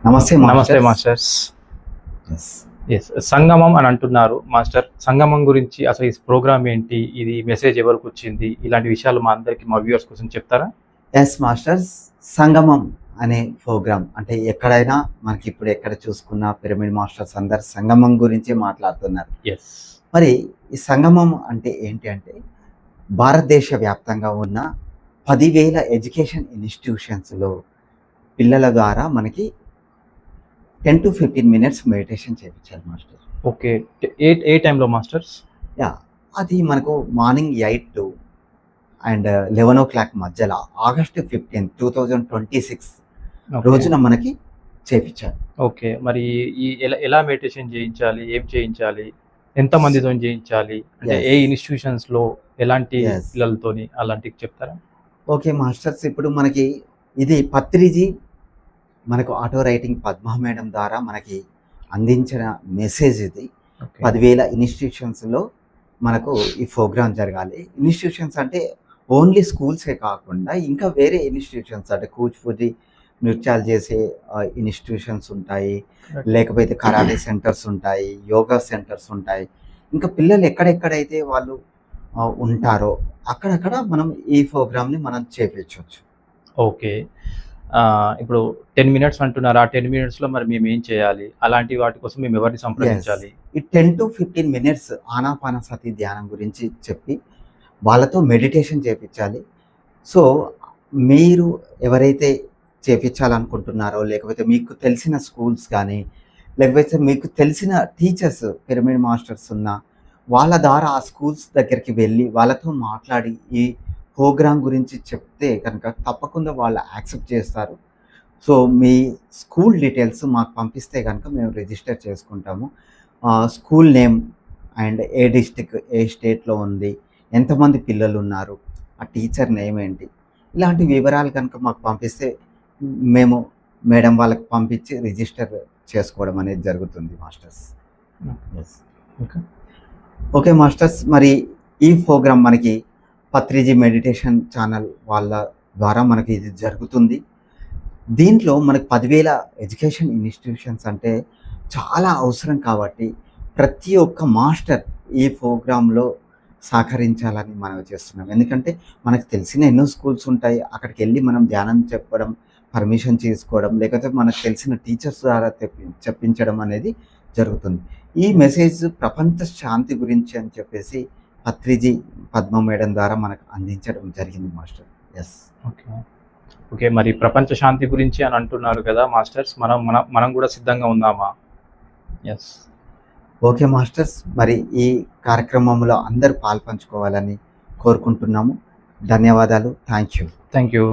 నమస్తే నమస్తే masters. Yes. Yes, సంగమం అని అంటున్నారు మాస్టర్. సంగమం గురించి అసలు ఈ ప్రోగ్రామ్ ఏంటి, ఇది మెసేజ్ ఎవరికి వచ్చింది, ఇలాంటి విషయాలు మా అందరికి, మా వ్యూవర్స్ కోసం చెప్తారా? ఎస్ మాస్టర్స్, సంగమం అనే ప్రోగ్రామ్ అంటే ఎక్కడైనా మనకి ఇప్పుడు ఎక్కడ చూసుకున్న పిరమిడ్ మాస్టర్స్ అందరు సంగమం గురించి మాట్లాడుతున్నారు. ఎస్. మరి ఈ సంగమం అంటే ఏంటి అంటే భారతదేశ వ్యాప్తంగా ఉన్న 10,000 ఎడ్యుకేషన్ ఇన్స్టిట్యూషన్స్లో పిల్లల ద్వారా మనకి 10 to 15 minutes మెడిటేషన్ చేయించాలి మాస్టర్. ఓకే, ఏ టైంలో మాస్టర్స్? యా, అది మనకు మార్నింగ్ 8 to అండ్ 11 o'clock మధ్యలో ఆగస్టు 15, 2026 రోజున మనకి చేయించాలి. ఓకే, మరి ఈ ఎలా మెడిటేషన్ చేయించాలి, ఏం చేయించాలి, ఎంత మందితో చేయించాలి, అంటే ఏ ఇన్స్టిట్యూషన్స్ లో ఎలాంటి పిల్లలతోని అలాంటివి చెప్తారా? ఓకే మాస్టర్స్, ఇప్పుడు మనకి ఇది పత్రిజీ మనకు ఆటో రైటింగ్ పద్మా మేడం ద్వారా మనకి అందించిన మెసేజ్ ఇది. 10,000 ఇన్స్టిట్యూషన్స్లో మనకు ఈ ప్రోగ్రామ్ జరగాలి. ఇన్స్టిట్యూషన్స్ అంటే ఓన్లీ స్కూల్సే కాకుండా ఇంకా వేరే ఇన్స్టిట్యూషన్స్ అంటే కూచిపూడి నృత్యాలు చేసే ఇన్స్టిట్యూషన్స్ ఉంటాయి, లేకపోతే కరాటే సెంటర్స్ ఉంటాయి, యోగా సెంటర్స్ ఉంటాయి. ఇంకా పిల్లలు ఎక్కడెక్కడైతే వాళ్ళు ఉంటారో అక్కడక్కడ మనం ఈ ప్రోగ్రామ్ని మనం చేపించవచ్చు. ఓకే, ఇప్పుడు 10 minutes అంటున్నారు. ఆ 10 minutesలో మరి మేము ఏం చేయాలి, అలాంటి వాటి కోసం మేము ఎవరిని సంప్రదించాలి? ఈ 10 to 15 minutes ఆనాపానసతి ధ్యానం గురించి చెప్పి వాళ్ళతో మెడిటేషన్ చేయించాలి. సో మీరు ఎవరైతే చేయించాలనుకుంటున్నారో, లేకపోతే మీకు తెలిసిన స్కూల్స్ కానీ, లేకపోతే మీకు తెలిసిన టీచర్స్ పిరమిడ్ మాస్టర్స్ ఉన్న వాళ్ళ ద్వారా ఆ స్కూల్స్ దగ్గరికి వెళ్ళి వాళ్ళతో మాట్లాడి ఈ ప్రోగ్రామ్ గురించి చెప్తే కనుక తప్పకుండా వాళ్ళు యాక్సెప్ట్ చేస్తారు. సో మీ స్కూల్ డీటెయిల్స్ మాకు పంపిస్తే కనుక మేము రిజిస్టర్ చేసుకుంటాము. స్కూల్ నేమ్ అండ్ ఏ డిస్టిక్, ఏ స్టేట్లో ఉంది, ఎంతమంది పిల్లలు ఉన్నారు, ఆ టీచర్ నేమ్ ఏంటి, ఇలాంటి వివరాలు కనుక మాకు పంపిస్తే మేము మేడం వాళ్ళకి పంపించి రిజిస్టర్ చేసుకోవడం అనేది జరుగుతుంది మాస్టర్స్. ఓకే మాస్టర్స్, మరి ఈ ప్రోగ్రామ్ మనకి పత్రిజీ మెడిటేషన్ ఛానల్ వాళ్ళ ద్వారా మనకి ఇది జరుగుతుంది. దీంట్లో మనకు 10,000 ఎడ్యుకేషన్ ఇన్స్టిట్యూషన్స్ అంటే చాలా అవసరం కాబట్టి ప్రతి ఒక్క మాస్టర్ ఈ ప్రోగ్రాంలో సహకరించాలని మనం చేస్తున్నాం. ఎందుకంటే మనకు తెలిసిన ఎన్నో స్కూల్స్ ఉంటాయి, అక్కడికి వెళ్ళి మనం ధ్యానం చెప్పడం, పర్మిషన్ తీసుకోవడం, లేకపోతే మనకు తెలిసిన టీచర్స్ ద్వారా చెప్పించడం అనేది జరుగుతుంది. ఈ మెసేజ్ ప్రపంచ శాంతి గురించి అని చెప్పేసి పత్రిజీ పద్మ మేడం ద్వారా మనకు అందించడం జరిగింది మాస్టర్. ఎస్. ఓకే ఓకే, మరి ప్రపంచ శాంతి గురించి అని అంటున్నారు కదా మాస్టర్స్, మనం కూడా సిద్ధంగా ఉందామా? ఎస్. ఓకే మాస్టర్స్, మరి ఈ కార్యక్రమంలో అందరూ పాల్పంచుకోవాలని కోరుకుంటున్నాము. ధన్యవాదాలు. Thank you.